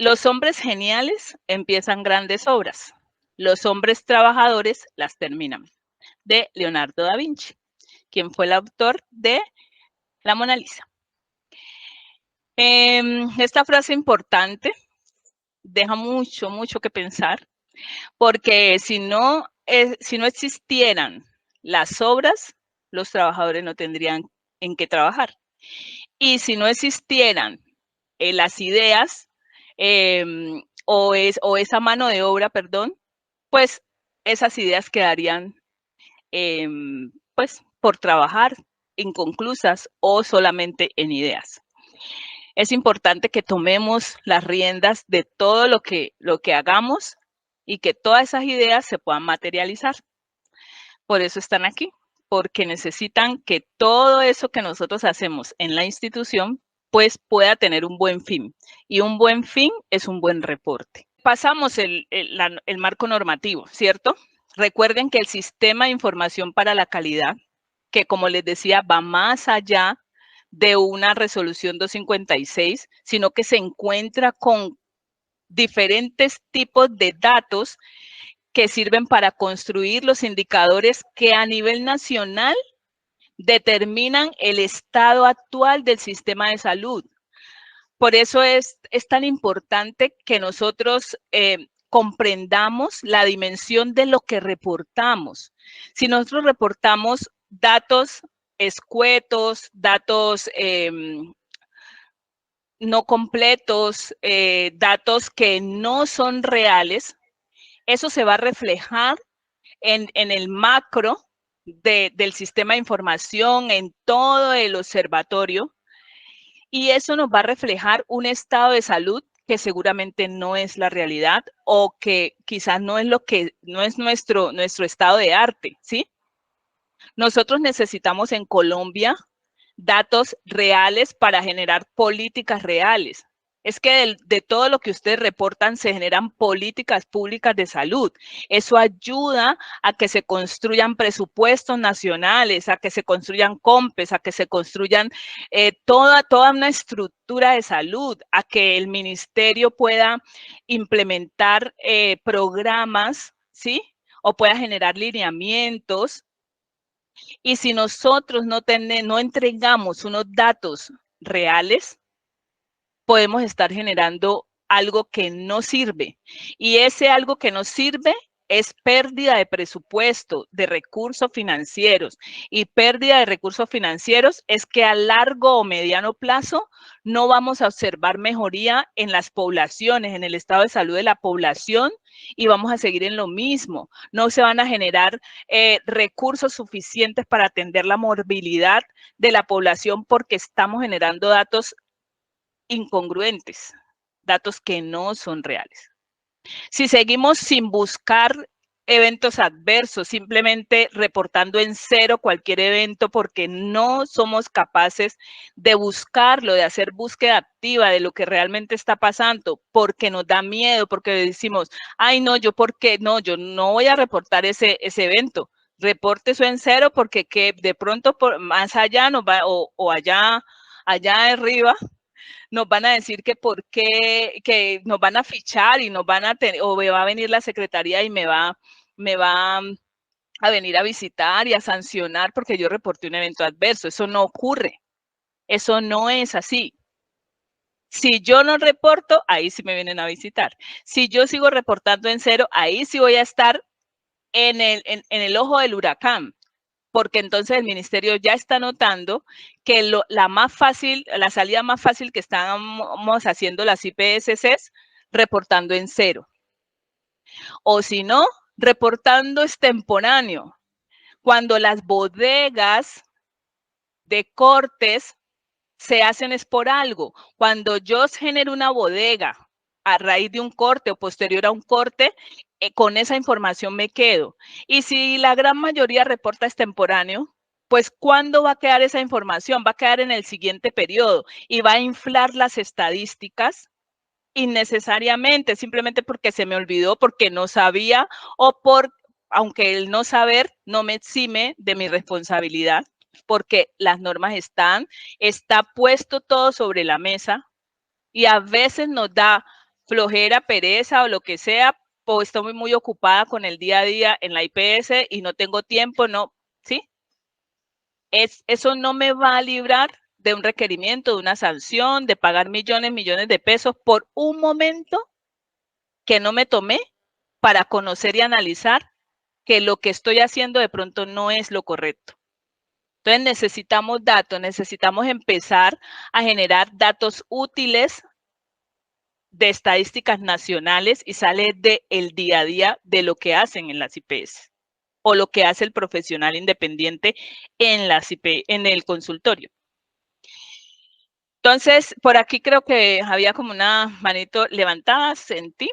Los hombres geniales empiezan grandes obras. Los hombres trabajadores las terminan. De Leonardo da Vinci, quien fue el autor de la Mona Lisa. Esta frase importante deja mucho, mucho que pensar, porque si no existieran las obras, los trabajadores no tendrían en qué trabajar. Y si no existieran las ideas o esa mano de obra, perdón, pues esas ideas quedarían pues por trabajar inconclusas o solamente en ideas. Es importante que tomemos las riendas de todo lo que hagamos y que todas esas ideas se puedan materializar. Por eso están aquí, porque necesitan que todo eso que nosotros hacemos en la institución pues pueda tener un buen fin. Y un buen fin es un buen reporte. Pasamos el marco normativo, ¿cierto? Recuerden que el sistema de información para la calidad, que como les decía, va más allá de una resolución 256, sino que se encuentra con diferentes tipos de datos que sirven para construir los indicadores que a nivel nacional determinan el estado actual del sistema de salud. Por eso es tan importante que nosotros comprendamos la dimensión de lo que reportamos. Si nosotros reportamos datos escuetos, datos no completos, datos que no son reales, eso se va a reflejar en el macro del sistema de información, en todo el observatorio, y eso nos va a reflejar un estado de salud que seguramente no es la realidad o que quizás no es nuestro estado de arte, ¿sí? Nosotros necesitamos en Colombia datos reales para generar políticas reales. Es que de todo lo que ustedes reportan se generan políticas públicas de salud. Eso ayuda a que se construyan presupuestos nacionales, a que se construyan COMPES, a que se construyan toda una estructura de salud, a que el ministerio pueda implementar programas, ¿sí? O pueda generar lineamientos. Y si nosotros no entregamos unos datos reales, podemos estar generando algo que no sirve. Y ese algo que no sirve es pérdida de presupuesto, de recursos financieros. Y pérdida de recursos financieros es que a largo o mediano plazo no vamos a observar mejoría en las poblaciones, en el estado de salud de la población, y vamos a seguir en lo mismo. No se van a generar recursos suficientes para atender la morbilidad de la población porque estamos generando datos incongruentes, datos que no son reales. Si seguimos sin buscar eventos adversos, simplemente reportando en cero cualquier evento porque no somos capaces de buscarlo, de hacer búsqueda activa de lo que realmente está pasando, porque nos da miedo, porque decimos, ay no, yo no voy a reportar ese evento, reporte eso en cero porque que de pronto más allá nos va, o allá arriba, nos van a decir que por qué, que nos van a fichar y nos van a tener, o me va a venir la secretaría y me va a venir a visitar y a sancionar porque yo reporté un evento adverso. Eso no ocurre. Eso no es así. Si yo no reporto, ahí sí me vienen a visitar. Si yo sigo reportando en cero, ahí sí voy a estar en el ojo del huracán, porque entonces el ministerio ya está notando que la salida más fácil que estamos haciendo las IPSS es reportando en cero. O si no, reportando extemporáneo. Cuando las bodegas de cortes se hacen es por algo. Cuando yo genero una bodega a raíz de un corte o posterior a un corte, con esa información me quedo. Y si la gran mayoría reporta extemporáneo, pues ¿cuándo va a quedar esa información? Va a quedar en el siguiente periodo y va a inflar las estadísticas innecesariamente, simplemente porque se me olvidó, porque no sabía o aunque el no saber no me exime de mi responsabilidad, porque las normas está puesto todo sobre la mesa y a veces nos da flojera, pereza o lo que sea, o estoy muy, muy ocupada con el día a día en la IPS y no tengo tiempo, no, ¿sí? Eso no me va a librar de un requerimiento, de una sanción, de pagar millones, millones de pesos por un momento que no me tomé para conocer y analizar que lo que estoy haciendo de pronto no es lo correcto. Entonces necesitamos datos, necesitamos empezar a generar datos útiles de estadísticas nacionales y sale del día a día de lo que hacen en las IPS o lo que hace el profesional independiente en las IP, en el consultorio. Entonces, por aquí creo que había como una manito levantada, sentí.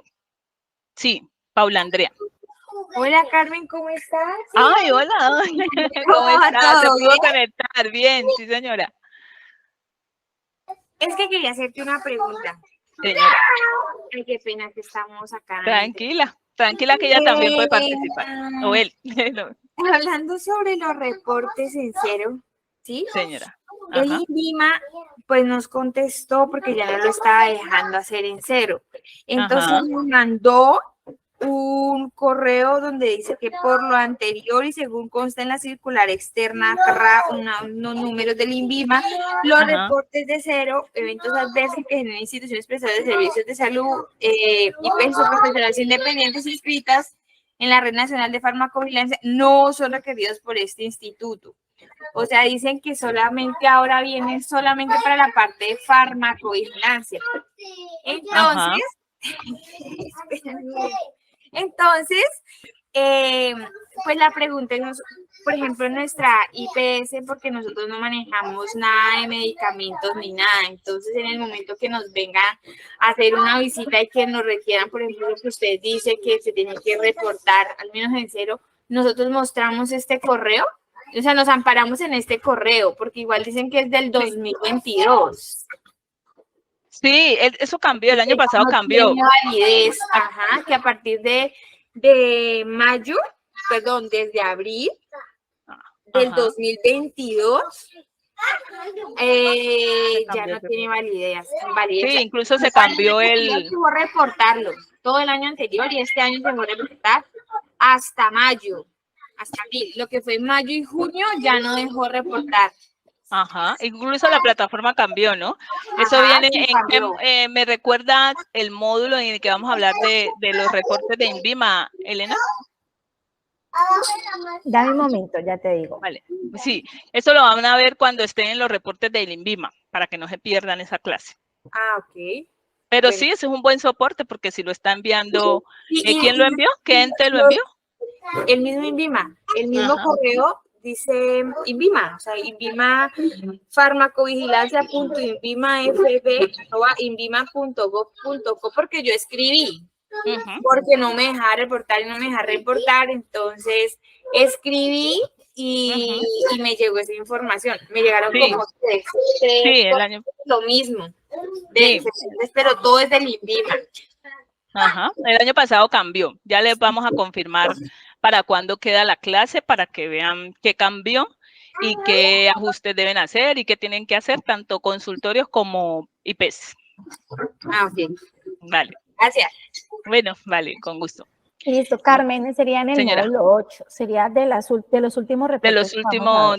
Sí, Paula Andrea. Hola Carmen, ¿cómo estás? Ay, hola, ¿cómo estás? ¿Se pudo conectar? Bien, sí señora. Es que quería hacerte una pregunta. Señora. Ay, qué pena que estamos acá. Tranquila, tranquila que ella también puede participar. O él. Hablando sobre los reportes en cero, ¿sí? Señora. El INVIMA pues nos contestó porque ya no lo estaba dejando hacer en cero. Entonces nos mandó un correo donde dice que por lo anterior y según consta en la circular externa, unos números del INVIMA, los reportes de cero, eventos adversos que generan instituciones prestadoras de servicios de salud y personas profesionales independientes inscritas en la Red Nacional de Farmacovigilancia no son requeridos por este instituto. O sea, dicen que solamente ahora vienen solamente para la parte de farmacovigilancia. Entonces, pues la pregunta es, por ejemplo, en nuestra IPS, porque nosotros no manejamos nada de medicamentos ni nada, entonces en el momento que nos vengan a hacer una visita y que nos requieran, por ejemplo, lo que usted dice que se tiene que reportar, al menos en cero, nosotros mostramos este correo, o sea, nos amparamos en este correo, porque igual dicen que es del 2022. Sí, eso cambió, el año pasado cambió. Tiene validez, que a partir de mayo, perdón, desde abril del 2022, ya no tiene validez. Sí, incluso se cambió el... Se va a reportarlo todo el año anterior y este año se va a reportar hasta mayo, hasta abril. Lo que fue mayo y junio ya no dejó reportar. Incluso la plataforma cambió, ¿no? Eso viene en me recuerda el módulo en el que vamos a hablar de los reportes de INVIMA, Elena. Dame un momento, ya te digo. Vale, sí, eso lo van a ver cuando estén en los reportes del INVIMA, para que no se pierdan esa clase. Ok. Pero sí, ese es un buen soporte, porque si lo está enviando, ¿quién lo envió? ¿Qué ente lo envió? El mismo INVIMA, el mismo correo dice INVIMA, o sea, INVIMA farmacovigilance.invimafb@invima.gov.co, porque yo escribí, porque no me dejaba reportar y no me dejaba reportar, entonces escribí y me llegó esa información, me llegaron como tres el año... lo mismo, pero todo es del INVIMA. El año pasado cambió, ya les vamos a confirmar para cuándo queda la clase, para que vean qué cambió y qué ajustes deben hacer y qué tienen que hacer, tanto consultorios como IPs. Ok. Vale. Gracias. Bueno, vale, con gusto. Listo, Carmen, sería en el módulo 8, sería de los últimos reportes. De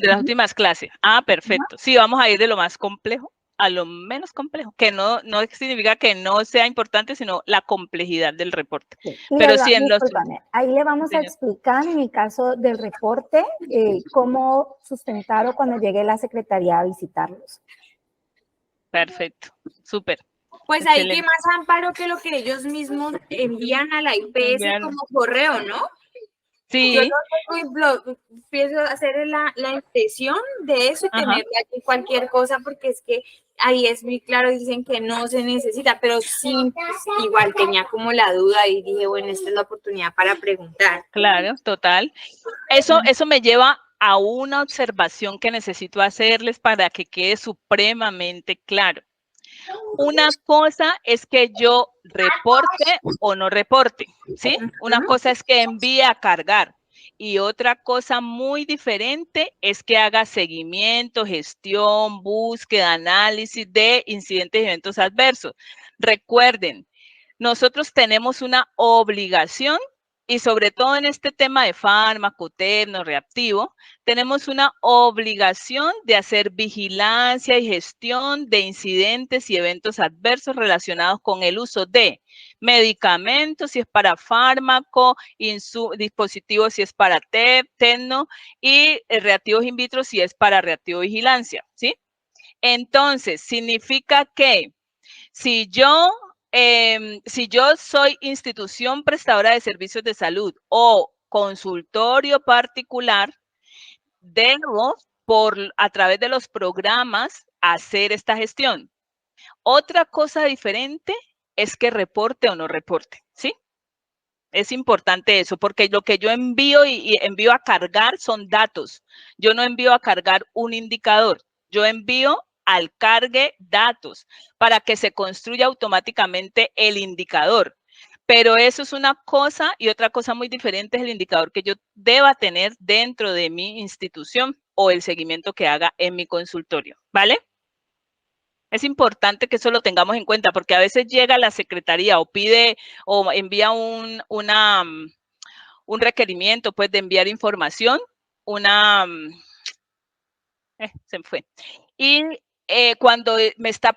las últimas clases. Perfecto. Sí, vamos a ir de lo más complejo a lo menos complejo, que no significa que no sea importante, sino la complejidad del reporte. Sí. Pero sí en los... Ahí le vamos a explicar en el caso del reporte cómo sustentarlo cuando llegue la secretaría a visitarlos. Perfecto, súper. Pues ahí que más amparo que lo que ellos mismos envían a la IPS como correo, ¿no? Sí. Yo empiezo a hacer la impresión de eso y tener aquí cualquier cosa, porque es que ahí es muy claro, dicen que no se necesita, pero sí, pues, igual tenía como la duda y dije, bueno, esta es la oportunidad para preguntar. Claro, total. Eso me lleva a una observación que necesito hacerles para que quede supremamente claro. Una cosa es que yo reporte o no reporte, ¿sí? Una cosa es que envíe a cargar y otra cosa muy diferente es que haga seguimiento, gestión, búsqueda, análisis de incidentes y eventos adversos. Recuerden, nosotros tenemos una obligación, y sobre todo en este tema de fármaco, termorreactivo, tenemos una obligación de hacer vigilancia y gestión de incidentes y eventos adversos relacionados con el uso de medicamentos, si es para fármaco, dispositivos si es para terno, y reactivos in vitro si es para reactivo vigilancia, ¿sí? Entonces, significa que si yo soy institución prestadora de servicios de salud o consultorio particular, debo, a través de los programas, hacer esta gestión. Otra cosa diferente es que reporte o no reporte, ¿sí? Es importante eso, porque lo que yo envío y envío a cargar son datos. Yo no envío a cargar un indicador. Yo envío al cargue datos para que se construya automáticamente el indicador. Pero eso es una cosa, y otra cosa muy diferente es el indicador que yo deba tener dentro de mi institución o el seguimiento que haga en mi consultorio, ¿vale? Es importante que eso lo tengamos en cuenta, porque a veces llega la secretaría o pide o envía un requerimiento, pues, de enviar información, se me fue. Y cuando me está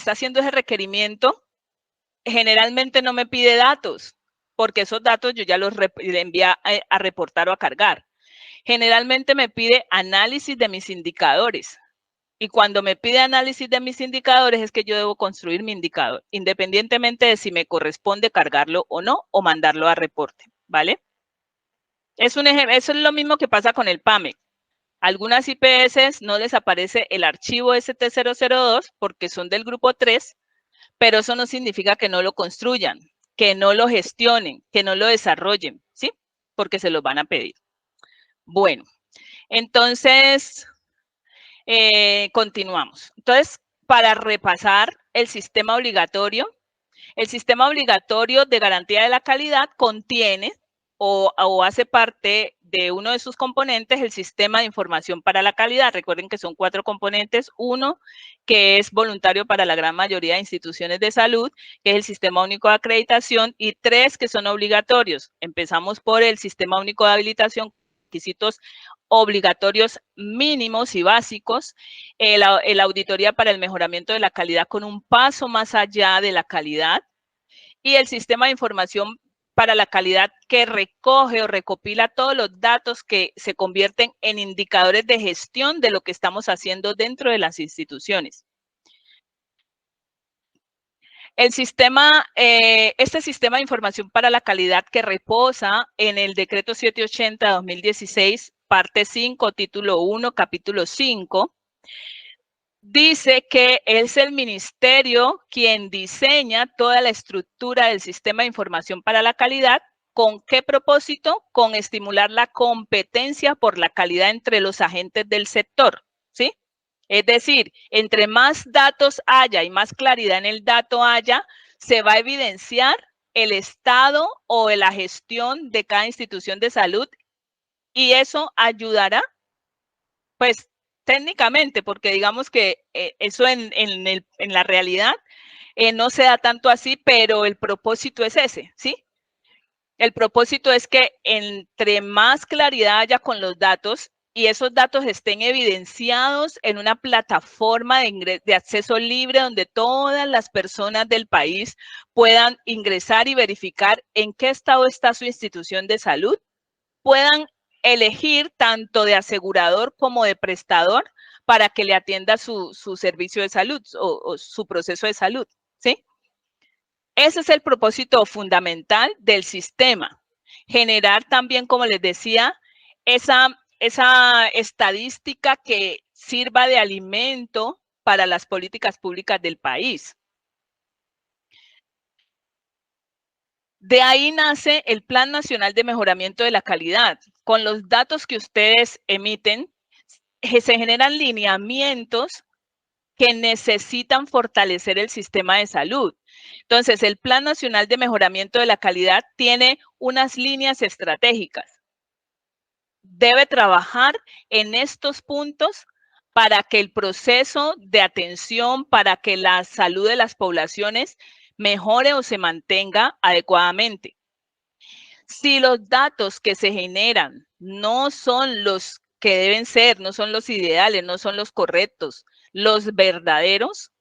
haciendo ese requerimiento, generalmente no me pide datos, porque esos datos yo ya los envía a reportar o a cargar. Generalmente me pide análisis de mis indicadores. Y cuando me pide análisis de mis indicadores es que yo debo construir mi indicador, independientemente de si me corresponde cargarlo o no, o mandarlo a reporte, ¿vale? Eso es lo mismo que pasa con el PAMEC. Algunas IPS no les aparece el archivo ST002 porque son del grupo 3, pero eso no significa que no lo construyan, que no lo gestionen, que no lo desarrollen, ¿sí? Porque se los van a pedir. Bueno, entonces, continuamos. Entonces, para repasar el sistema obligatorio de garantía de la calidad contiene o hace parte de uno de sus componentes el sistema de información para la calidad. Recuerden que son 4 componentes. 1, que es voluntario para la gran mayoría de instituciones de salud, que es el sistema único de acreditación, y 3 que son obligatorios. Empezamos por el sistema único de habilitación, requisitos obligatorios mínimos y básicos, la auditoría para el mejoramiento de la calidad con un paso más allá de la calidad, y el sistema de información para la calidad que recoge o recopila todos los datos que se convierten en indicadores de gestión de lo que estamos haciendo dentro de las instituciones. Este sistema de información para la calidad que reposa en el decreto 780-2016, parte 5, título 1, capítulo 5, dice que es el ministerio quien diseña toda la estructura del sistema de información para la calidad. ¿Con qué propósito? Con estimular la competencia por la calidad entre los agentes del sector, ¿sí? Es decir, entre más datos haya y más claridad en el dato haya, se va a evidenciar el estado o la gestión de cada institución de salud, y eso ayudará, pues, técnicamente, porque digamos que eso en la realidad no se da tanto así, pero el propósito es ese, ¿sí? El propósito es que entre más claridad haya con los datos y esos datos estén evidenciados en una plataforma de acceso libre donde todas las personas del país puedan ingresar y verificar en qué estado está su institución de salud, puedan elegir tanto de asegurador como de prestador para que le atienda su servicio de salud o su proceso de salud, ¿sí? Ese es el propósito fundamental del sistema. Generar también, como les decía, esa estadística que sirva de alimento para las políticas públicas del país. De ahí nace el Plan Nacional de Mejoramiento de la Calidad. Con los datos que ustedes emiten, se generan lineamientos que necesitan fortalecer el sistema de salud. Entonces, el Plan Nacional de Mejoramiento de la Calidad tiene unas líneas estratégicas. Debe trabajar en estos puntos para que el proceso de atención, para que la salud de las poblaciones mejore o se mantenga adecuadamente. Si los datos que se generan no son los que deben ser, no son los ideales, no son los correctos, los verdaderos,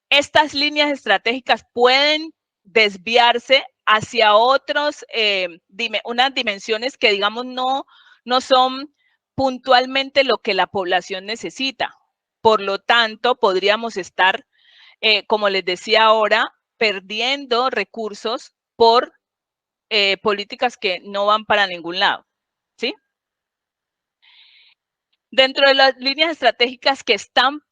estas líneas estratégicas pueden desviarse hacia otros, unas dimensiones que, digamos, no son puntualmente lo que la población necesita. Por lo tanto, podríamos estar, como les decía ahora, perdiendo recursos por políticas que no van para ningún lado, ¿sí? Dentro de las líneas estratégicas que están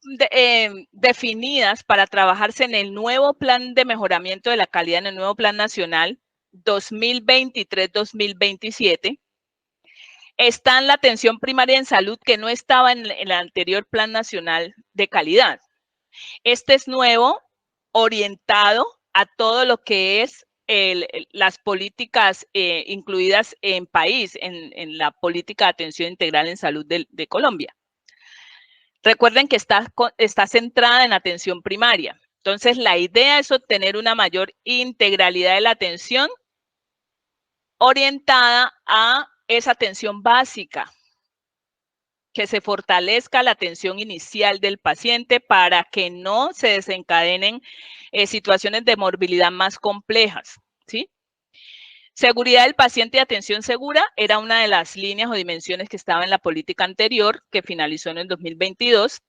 definidas para trabajarse en el nuevo plan de mejoramiento de la calidad, en el nuevo plan nacional 2023-2027, está la atención primaria en salud, que no estaba en el anterior plan nacional de calidad. Este es nuevo, orientado a todo lo que es las políticas incluidas en país, en la política de atención integral en salud de Colombia. Recuerden que está centrada en atención primaria. Entonces, la idea es obtener una mayor integralidad de la atención orientada a esa atención básica, que se fortalezca la atención inicial del paciente para que no se desencadenen situaciones de morbilidad más complejas, ¿sí? Seguridad del paciente y atención segura era una de las líneas o dimensiones que estaba en la política anterior, que finalizó en el 2022.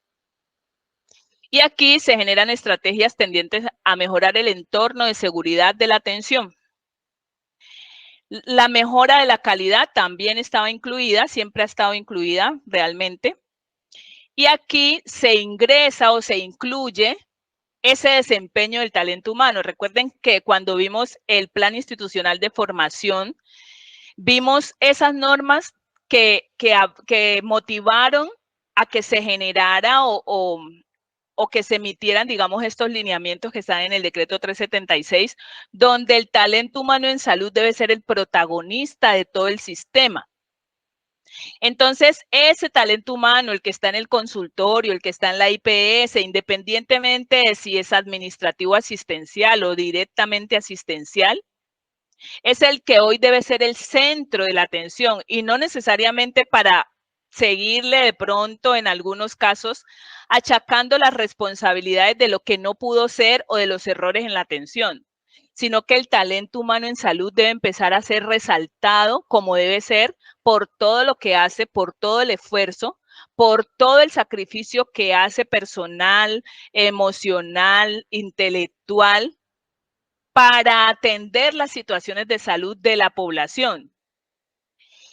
Y aquí se generan estrategias tendientes a mejorar el entorno de seguridad de la atención. La mejora de la calidad también estaba incluida, siempre ha estado incluida realmente. Y aquí se ingresa o se incluye ese desempeño del talento humano. Recuerden que cuando vimos el plan institucional de formación, vimos esas normas que motivaron a que se generara o que se emitieran, digamos, estos lineamientos que están en el decreto 376, donde el talento humano en salud debe ser el protagonista de todo el sistema. Entonces, ese talento humano, el que está en el consultorio, el que está en la IPS, independientemente de si es administrativo asistencial o directamente asistencial, es el que hoy debe ser el centro de la atención y no necesariamente para seguirle de pronto en algunos casos achacando las responsabilidades de lo que no pudo ser o de los errores en la atención, sino que el talento humano en salud debe empezar a ser resaltado como debe ser por todo lo que hace, por todo el esfuerzo, por todo el sacrificio que hace personal, emocional, intelectual, para atender las situaciones de salud de la población.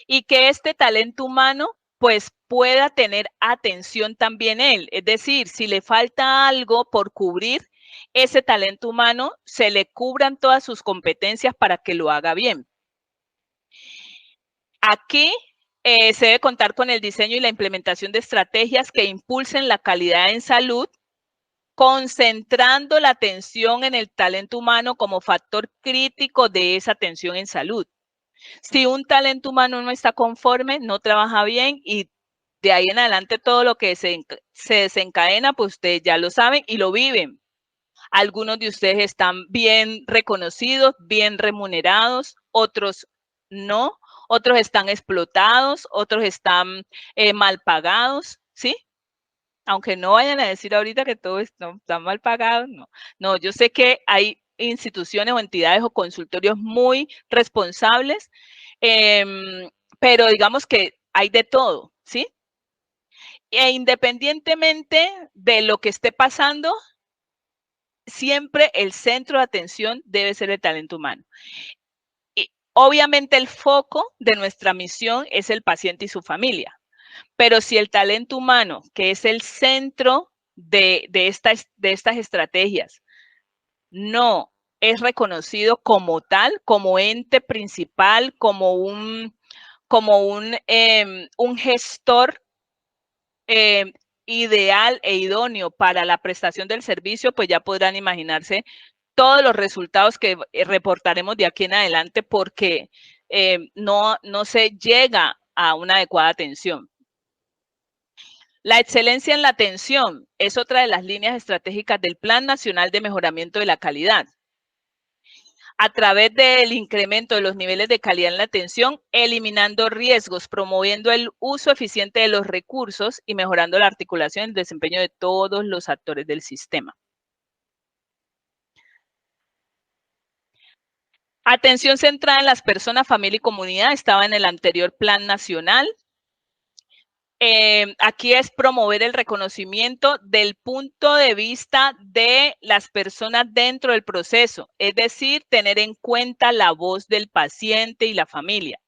Y que este talento humano pues pueda tener atención también él. Es decir, si le falta algo por cubrir, ese talento humano se le cubran todas sus competencias para que lo haga bien. Aquí se debe contar con el diseño y la implementación de estrategias que impulsen la calidad en salud, concentrando la atención en el talento humano como factor crítico de esa atención en salud. Si un talento humano no está conforme, no trabaja bien y de ahí en adelante todo lo que se desencadena, pues ustedes ya lo saben y lo viven. Algunos de ustedes están bien reconocidos, bien remunerados, otros no, otros están explotados, otros están mal pagados, ¿sí? Aunque no vayan a decir ahorita que todo está mal pagado, no. No, yo sé que hay instituciones o entidades o consultorios muy responsables, pero digamos que hay de todo, ¿sí? E independientemente de lo que esté pasando, siempre el centro de atención debe ser el talento humano. Y obviamente el foco de nuestra misión es el paciente y su familia. Pero si el talento humano, que es el centro de estas estrategias, no es reconocido como tal, como ente principal, como un gestor ideal e idóneo para la prestación del servicio, pues ya podrán imaginarse todos los resultados que reportaremos de aquí en adelante porque no se llega a una adecuada atención. La excelencia en la atención es otra de las líneas estratégicas del Plan Nacional de Mejoramiento de la Calidad. a través del incremento de los niveles de calidad en la atención, eliminando riesgos, promoviendo el uso eficiente de los recursos y mejorando la articulación y el desempeño de todos los actores del sistema. Atención centrada en las personas, familia y comunidad estaba en el anterior plan nacional. Aquí es promover el reconocimiento del punto de vista de las personas dentro del proceso, es decir, tener en cuenta la voz del paciente y la familia.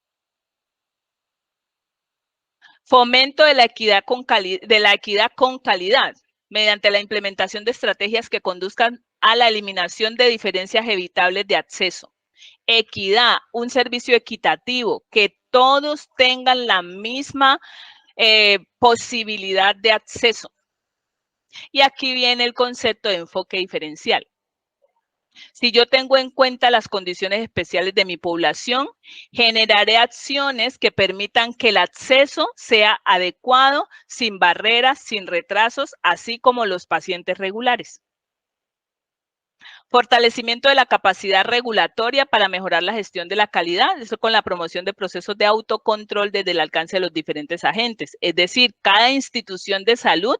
Fomento de la equidad con calidad, mediante la implementación de estrategias que conduzcan a la eliminación de diferencias evitables de acceso. Equidad, un servicio equitativo, que todos tengan la misma posibilidad de acceso. Y aquí viene el concepto de enfoque diferencial. Si yo tengo en cuenta las condiciones especiales de mi población, generaré acciones que permitan que el acceso sea adecuado, sin barreras, sin retrasos, así como los pacientes regulares. Fortalecimiento de la capacidad regulatoria para mejorar la gestión de la calidad, eso con la promoción de procesos de autocontrol desde el alcance de los diferentes agentes. Es decir, cada institución de salud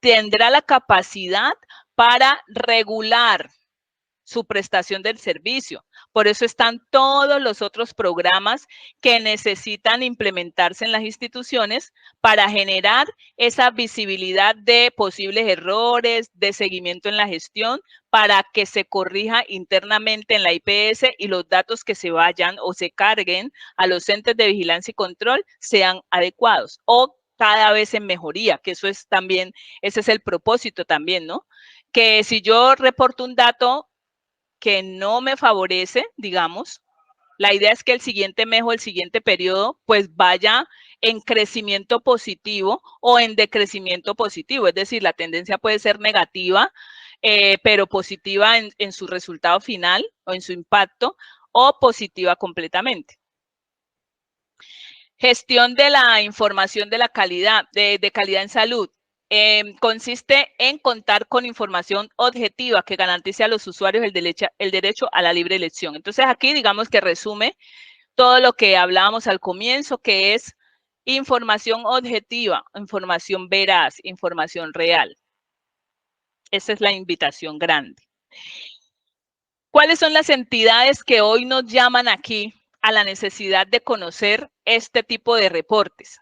tendrá la capacidad para regular su prestación del servicio. Por eso están todos los otros programas que necesitan implementarse en las instituciones para generar esa visibilidad de posibles errores, de seguimiento en la gestión, para que se corrija internamente en la IPS y los datos que se vayan o se carguen a los entes de vigilancia y control sean adecuados o cada vez en mejoría, que eso es también, ese es el propósito también, ¿no? Que si yo reporto un dato que no me favorece, digamos, la idea es que el siguiente mes o el siguiente periodo pues vaya en crecimiento positivo o en decrecimiento positivo, es decir, la tendencia puede ser negativa, pero positiva en su resultado final o en su impacto, o positiva completamente. Gestión de la información de la calidad, de calidad en salud. Consiste en contar con información objetiva que garantice a los usuarios el derecho a la libre elección. Entonces, aquí digamos que resume todo lo que hablábamos al comienzo, que es información objetiva, información veraz, información real. Esa es la invitación grande. ¿Cuáles son las entidades que hoy nos llaman aquí a la necesidad de conocer este tipo de reportes?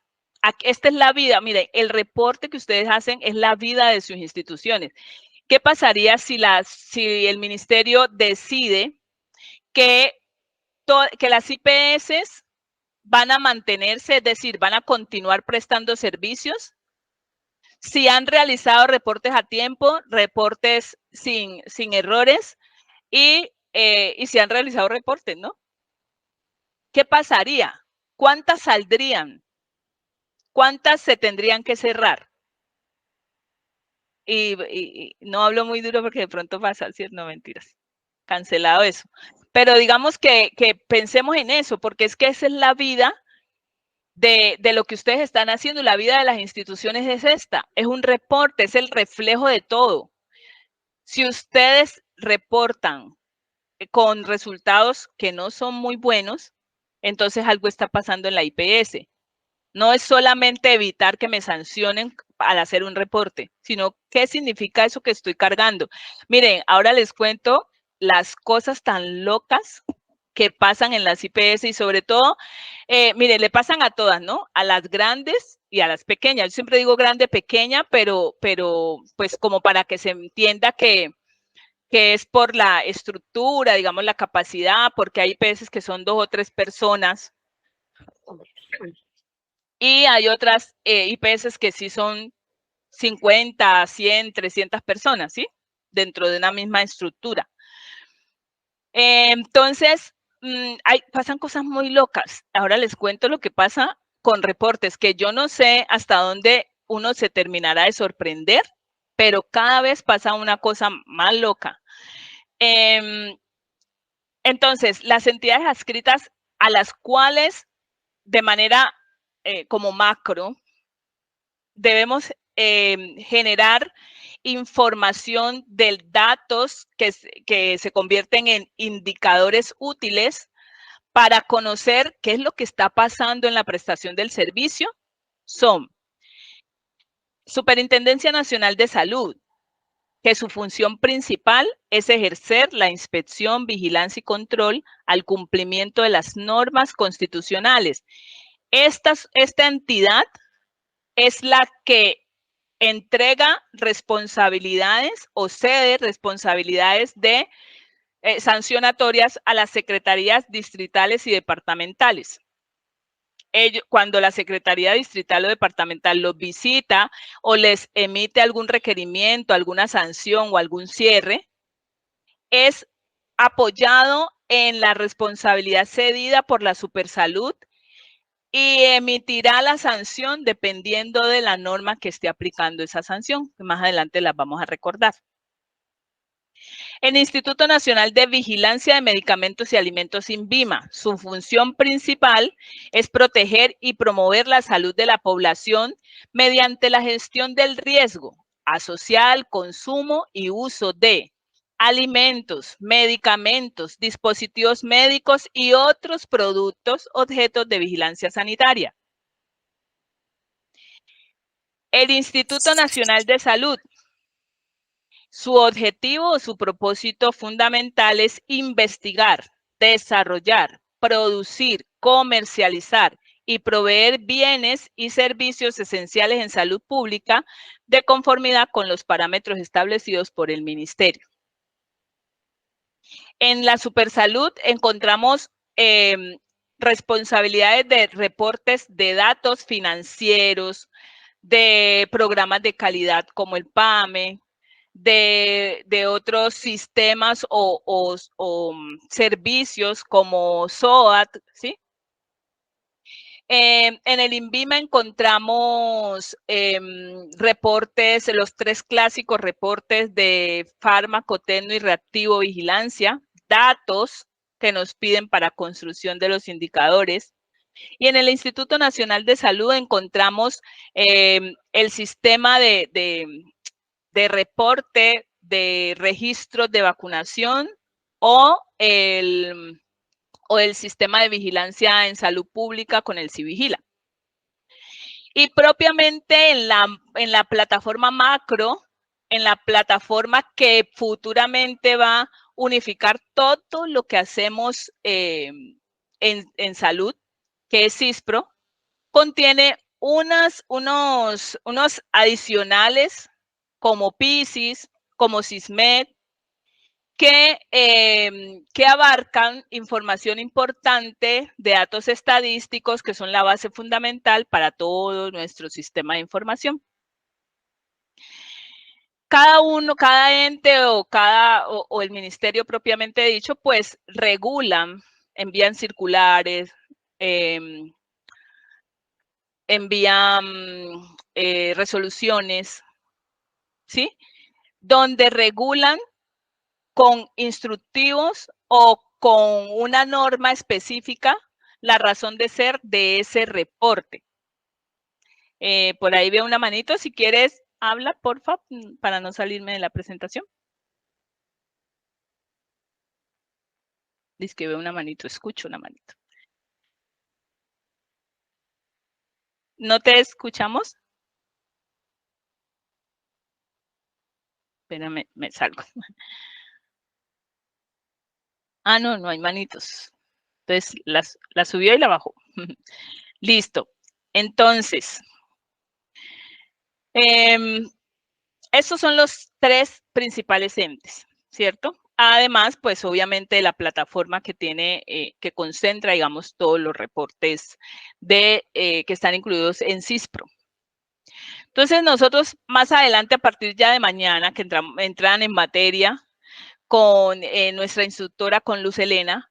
Esta es la vida, miren, el reporte que ustedes hacen es la vida de sus instituciones. ¿Qué pasaría si el ministerio decide que las IPS van a mantenerse, es decir, van a continuar prestando servicios? Si han realizado reportes a tiempo, reportes sin errores y si han realizado reportes, ¿no? ¿Qué pasaría? ¿Cuántas saldrían? ¿Cuántas se tendrían que cerrar? Y no hablo muy duro porque de pronto pasa, ¿cierto? No, mentiras. Cancelado eso. Pero digamos que pensemos en eso, porque es que esa es la vida de lo que ustedes están haciendo. La vida de las instituciones es esta. Es un reporte, es el reflejo de todo. Si ustedes reportan con resultados que no son muy buenos, entonces algo está pasando en la IPS. No es solamente evitar que me sancionen al hacer un reporte, sino qué significa eso que estoy cargando. Miren, ahora les cuento las cosas tan locas que pasan en las IPS y sobre todo, miren, le pasan a todas, ¿no? A las grandes y a las pequeñas. Yo siempre digo grande, pequeña, pero pues como para que se entienda que es por la estructura, digamos, la capacidad, porque hay IPS que son 2 o 3 personas. Y hay otras IPS que sí son 50, 100, 300 personas, ¿sí? Dentro de una misma estructura. Entonces, pasan cosas muy locas. Ahora les cuento lo que pasa con reportes, que yo no sé hasta dónde uno se terminará de sorprender, pero cada vez pasa una cosa más loca. Entonces, las entidades adscritas a las cuales de manera como macro debemos generar información de datos que se convierten en indicadores útiles para conocer qué es lo que está pasando en la prestación del servicio son Superintendencia Nacional de Salud, que su función principal es ejercer la inspección, vigilancia y control al cumplimiento de las normas constitucionales. Esta entidad es la que entrega responsabilidades o cede responsabilidades de sancionatorias a las secretarías distritales y departamentales. Cuando la Secretaría Distrital o Departamental los visita o les emite algún requerimiento, alguna sanción o algún cierre, es apoyado en la responsabilidad cedida por la Supersalud y emitirá la sanción dependiendo de la norma que esté aplicando esa sanción. Más adelante las vamos a recordar. El Instituto Nacional de Vigilancia de Medicamentos y Alimentos, INVIMA, su función principal es proteger y promover la salud de la población mediante la gestión del riesgo asociada al consumo y uso de alimentos, medicamentos, dispositivos médicos y otros productos objetos de vigilancia sanitaria. El Instituto Nacional de Salud. Su objetivo o su propósito fundamental es investigar, desarrollar, producir, comercializar y proveer bienes y servicios esenciales en salud pública de conformidad con los parámetros establecidos por el Ministerio. En la Supersalud encontramos responsabilidades de reportes de datos financieros, de programas de calidad como el PAME, de otros sistemas o servicios como SOAT, ¿sí? En el INVIMA encontramos reportes, los 3 clásicos reportes de fármaco, tecno y reactivo vigilancia, datos que nos piden para construcción de los indicadores. Y en el Instituto Nacional de Salud encontramos el sistema de reporte de registros de vacunación o el sistema de vigilancia en salud pública con el Civigila. Y propiamente en la plataforma macro, en la plataforma que futuramente va a unificar todo lo que hacemos en salud, que es CISPRO, contiene unos adicionales como PISIS, como SISMED, que abarcan información importante de datos estadísticos que son la base fundamental para todo nuestro sistema de información. Cada ente o el ministerio propiamente dicho, pues regulan, envían circulares, envían resoluciones, ¿sí? Donde regulan con instructivos o con una norma específica la razón de ser de ese reporte. Por ahí veo una manito, si quieres, habla, porfa, para no salirme de la presentación. Dice que veo una manito, escucho una manito. ¿No te escuchamos? Espérame, me salgo. Ah, no, no hay manitos. Entonces, la subió y la bajó. Listo. Entonces, estos son los 3 principales entes, ¿cierto? Además, pues obviamente la plataforma que tiene, que concentra, digamos, todos los reportes que están incluidos en CISPRO. Entonces, nosotros más adelante, a partir ya de mañana, que entran en materia con nuestra instructora, con Luz Helena,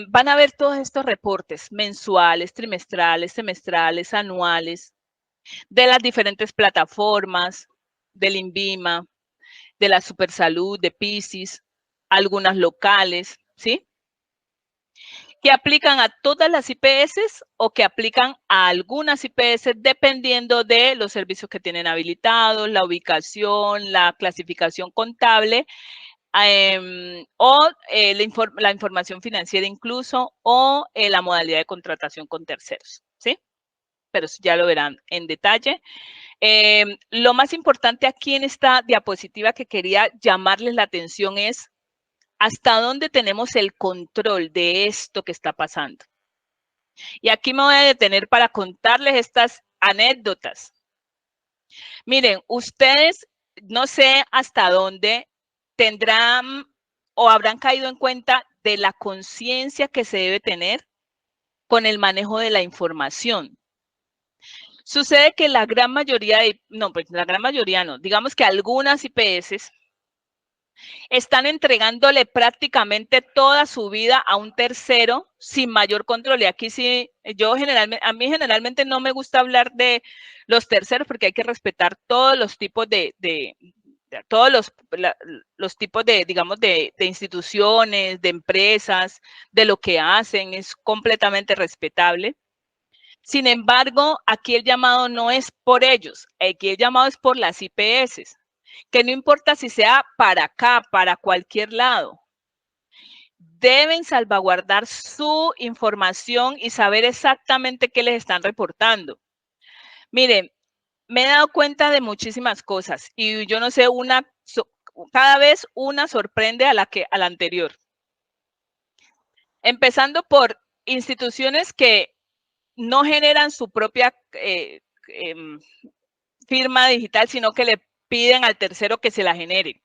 van a ver todos estos reportes mensuales, trimestrales, semestrales, anuales, de las diferentes plataformas, del INVIMA, de la Supersalud, de PISIS, algunas locales, ¿sí? que aplican a todas las IPS o que aplican a algunas IPS dependiendo de los servicios que tienen habilitados, la ubicación, la clasificación contable, o la información financiera incluso, o la modalidad de contratación con terceros, ¿sí? Pero ya lo verán en detalle. Lo más importante aquí en esta diapositiva que quería llamarles la atención es hasta dónde tenemos el control de esto que está pasando. Y aquí me voy a detener para contarles estas anécdotas. Miren, ustedes no sé hasta dónde tendrán o habrán caído en cuenta de la conciencia que se debe tener con el manejo de la información. Sucede que la gran mayoría digamos que algunas IPS están entregándole prácticamente toda su vida a un tercero sin mayor control. Y aquí sí, a mí generalmente no me gusta hablar de los terceros porque hay que respetar todos los tipos todos los tipos digamos, de instituciones, de empresas, de lo que hacen, es completamente respetable. Sin embargo, aquí el llamado no es por ellos, aquí el llamado es por las IPS, que no importa si sea para acá, para cualquier lado, deben salvaguardar su información y saber exactamente qué les están reportando. Miren, me he dado cuenta de muchísimas cosas y yo no sé, cada vez una sorprende a la anterior. Empezando por instituciones que no generan su propia firma digital, sino que le piden al tercero que se la genere.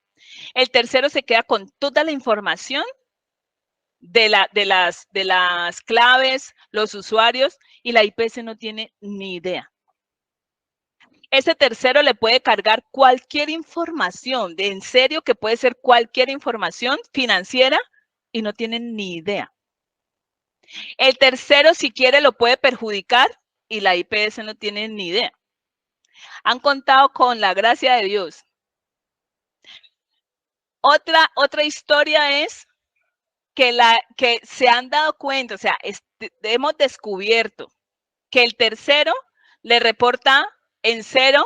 El tercero se queda con toda la información de las claves, los usuarios, y la IPS no tiene ni idea. Ese tercero le puede cargar cualquier información, en serio que puede ser cualquier información financiera y no tienen ni idea. El tercero, si quiere, lo puede perjudicar y la IPS no tiene ni idea. Han contado con la gracia de Dios. Otra historia es que se han dado cuenta, o sea, hemos descubierto que el tercero le reporta en cero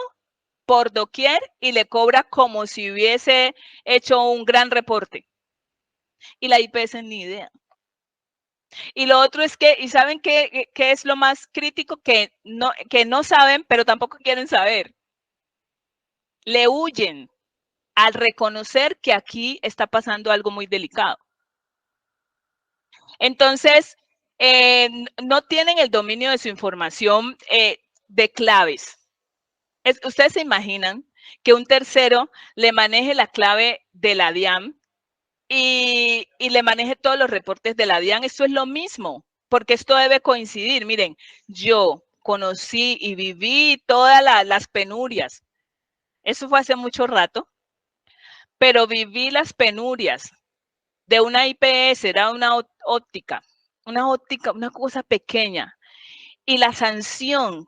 por doquier y le cobra como si hubiese hecho un gran reporte. Y la IPS ni idea. Y lo otro es que, ¿y saben qué es lo más crítico? Que no saben, pero tampoco quieren saber. Le huyen al reconocer que aquí está pasando algo muy delicado. Entonces, no tienen el dominio de su información de claves. Ustedes se imaginan que un tercero le maneje la clave de la DIAN y le maneje todos los reportes de la DIAN. Esto es lo mismo, porque esto debe coincidir. Miren, yo conocí y viví todas las penurias. Eso fue hace mucho rato, pero viví las penurias de una IPS, era una óptica, una cosa pequeña. Y la sanción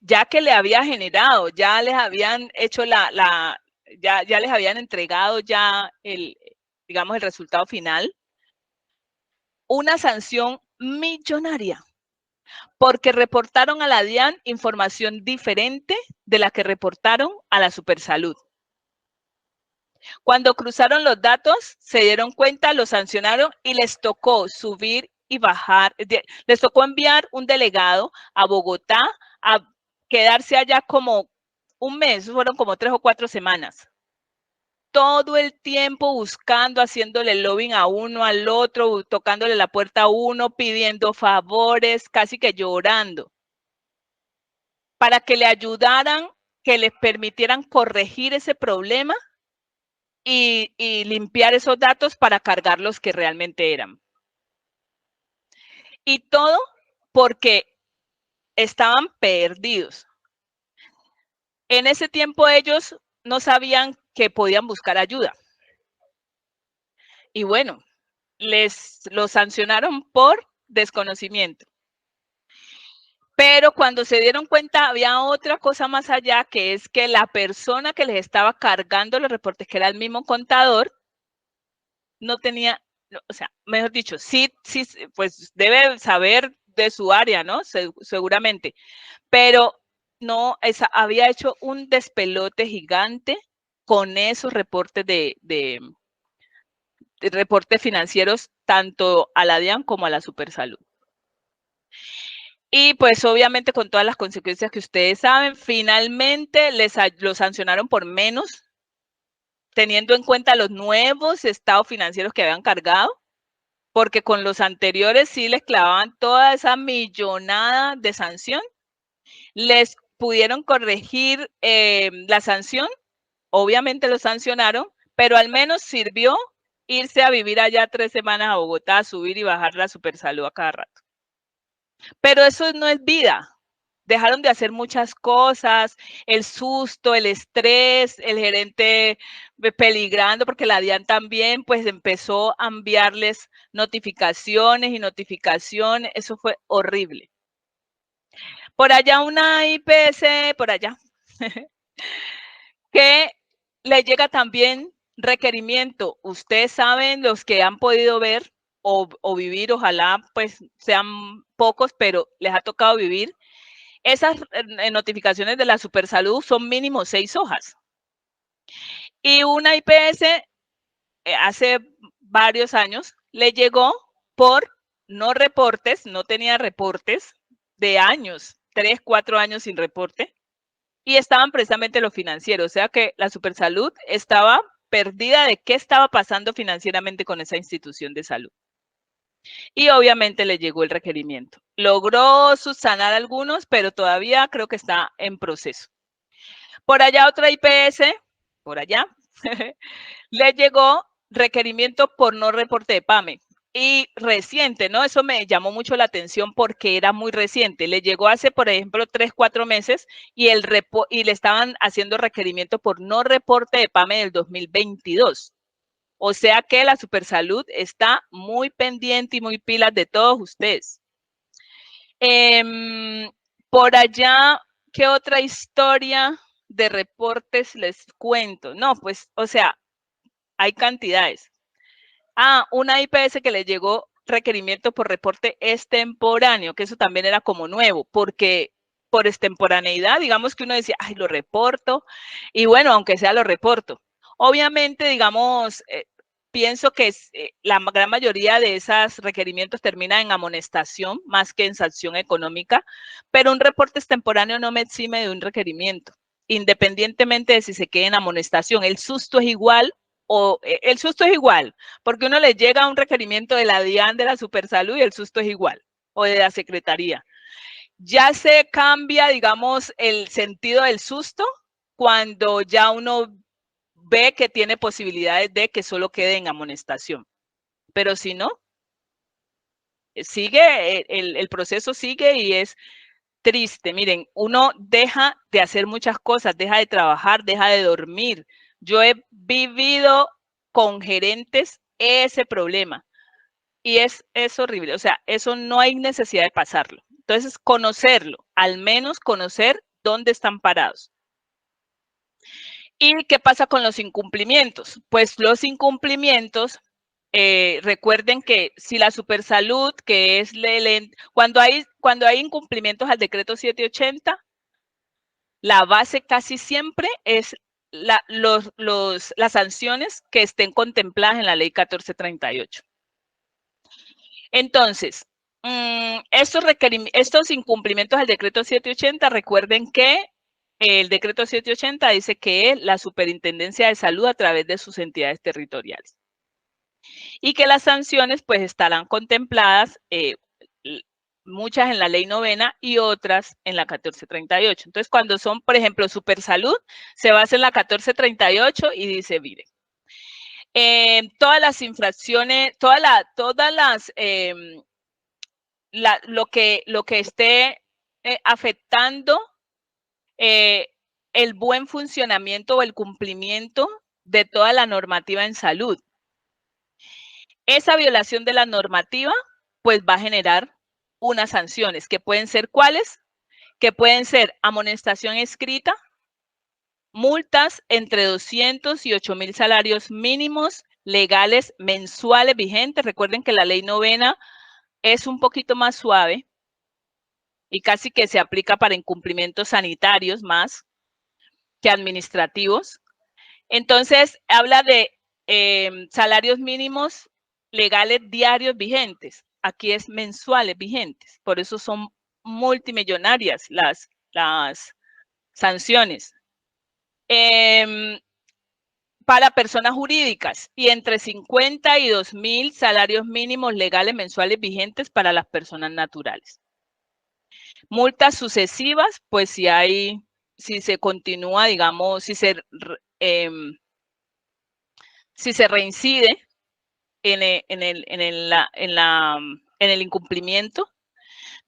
ya que le había generado, ya les habían hecho ya les habían entregado ya digamos, el resultado final, una sanción millonaria, porque reportaron a la DIAN información diferente de la que reportaron a la Supersalud. Cuando cruzaron los datos, se dieron cuenta, los sancionaron y les tocó subir y bajar, les tocó enviar un delegado a Bogotá a quedarse allá como un mes, fueron como 3 o 4 semanas. Todo el tiempo buscando, haciéndole lobbying a uno, al otro, tocándole la puerta a uno, pidiendo favores, casi que llorando, para que le ayudaran, que les permitieran corregir ese problema y limpiar esos datos para cargar los que realmente eran. Y todo porque estaban perdidos. En ese tiempo ellos no sabían que podían buscar ayuda. Y bueno, los sancionaron por desconocimiento. Pero cuando se dieron cuenta había otra cosa más allá, que es que la persona que les estaba cargando los reportes, que era el mismo contador, no tenía o sea, mejor dicho, sí, pues debe saber de su área, ¿no? Seguramente, pero no, había hecho un despelote gigante con esos reportes de reportes financieros, tanto a la DIAN como a la Supersalud. Y pues obviamente con todas las consecuencias que ustedes saben, finalmente lo sancionaron por menos, teniendo en cuenta los nuevos estados financieros que habían cargado, porque con los anteriores sí les clavaban toda esa millonada de sanción. Les pudieron corregir la sanción, obviamente lo sancionaron, pero al menos sirvió irse a vivir allá 3 semanas a Bogotá, a subir y bajar la Supersalud a cada rato. Pero eso no es vida. Dejaron de hacer muchas cosas, el susto, el estrés, el gerente peligrando, porque la DIAN también pues empezó a enviarles notificaciones y notificaciones, eso fue horrible. Por allá una IPS, por allá, que le llega también requerimiento. Ustedes saben, los que han podido ver o vivir, ojalá pues sean pocos, pero les ha tocado vivir. Esas notificaciones de la Supersalud son mínimo 6 hojas. Y una IPS hace varios años le llegó por no reportes, no tenía reportes de años, 3, 4 años sin reporte, y estaban precisamente los financieros, o sea que la Supersalud estaba perdida de qué estaba pasando financieramente con esa institución de salud. Y obviamente le llegó el requerimiento. Logró subsanar algunos, pero todavía creo que está en proceso. Por allá otra IPS, por allá, le llegó requerimiento por no reporte de PAME. Y reciente, ¿no? Eso me llamó mucho la atención porque era muy reciente. Le llegó hace, por ejemplo, 3, 4 meses y le estaban haciendo requerimiento por no reporte de PAME del 2022. O sea que la Supersalud está muy pendiente y muy pilas de todos ustedes. Por allá, ¿qué otra historia de reportes les cuento? No, pues, o sea, hay cantidades. Una IPS que le llegó requerimiento por reporte extemporáneo, que eso también era como nuevo, porque por extemporaneidad, digamos que uno decía, ay, lo reporto, y bueno, aunque sea lo reporto. Obviamente, digamos, pienso que la gran mayoría de esos requerimientos termina en amonestación más que en sanción económica, pero un reporte extemporáneo no me exime de un requerimiento, independientemente de si se quede en amonestación. El susto es igual, porque uno le llega un requerimiento de la DIAN, de la Supersalud, y el susto es igual, o de la Secretaría. Ya se cambia, digamos, el sentido del susto cuando ya uno ve que tiene posibilidades de que solo quede en amonestación. Pero si no, sigue, el proceso sigue y es triste. Miren, uno deja de hacer muchas cosas, deja de trabajar, deja de dormir. Yo he vivido con gerentes ese problema y es horrible. O sea, eso no hay necesidad de pasarlo. Entonces, conocerlo, al menos conocer dónde están parados. ¿Y qué pasa con los incumplimientos? Pues los incumplimientos, recuerden que si la Supersalud, que es cuando hay incumplimientos al decreto 780, la base casi siempre es las sanciones que estén contempladas en la ley 1438. Entonces, estos incumplimientos al decreto 780, recuerden que el decreto 780 dice que la Superintendencia de Salud a través de sus entidades territoriales. Y que las sanciones pues estarán contempladas, muchas en la ley 9ª y otras en la 1438. Entonces, cuando son, por ejemplo, Supersalud, se basa en la 1438 y dice, mire, todas las infracciones, lo que esté afectando el buen funcionamiento o el cumplimiento de toda la normativa en salud. Esa violación de la normativa, pues va a generar unas sanciones, que pueden ser ¿cuáles? Que pueden ser amonestación escrita, multas entre 200 y 8,000 salarios mínimos legales mensuales vigentes. Recuerden que la ley novena es un poquito más suave y casi que se aplica para incumplimientos sanitarios más que administrativos. Entonces, habla de salarios mínimos legales diarios vigentes. Aquí es mensuales vigentes. Por eso son multimillonarias las sanciones. Para personas jurídicas y entre 50 y 2.000 salarios mínimos legales mensuales vigentes para las personas naturales. Multas sucesivas, pues si se continúa, digamos, si se reincide en el incumplimiento,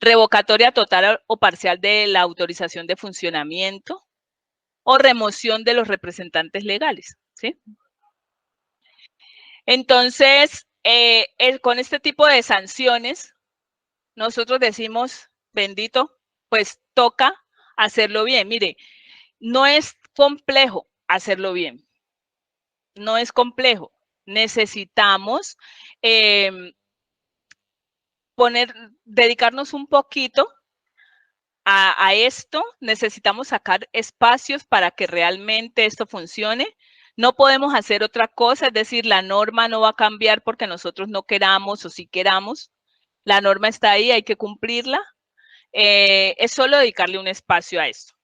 revocatoria total o parcial de la autorización de funcionamiento o remoción de los representantes legales, ¿sí? Entonces, con este tipo de sanciones, nosotros decimos, bendito, pues toca hacerlo bien. Mire, no es complejo hacerlo bien. No es complejo. Necesitamos dedicarnos un poquito a esto. Necesitamos sacar espacios para que realmente esto funcione. No podemos hacer otra cosa, es decir, la norma no va a cambiar porque nosotros no queramos o sí queramos. La norma está ahí, hay que cumplirla. Es solo dedicarle un espacio a esto.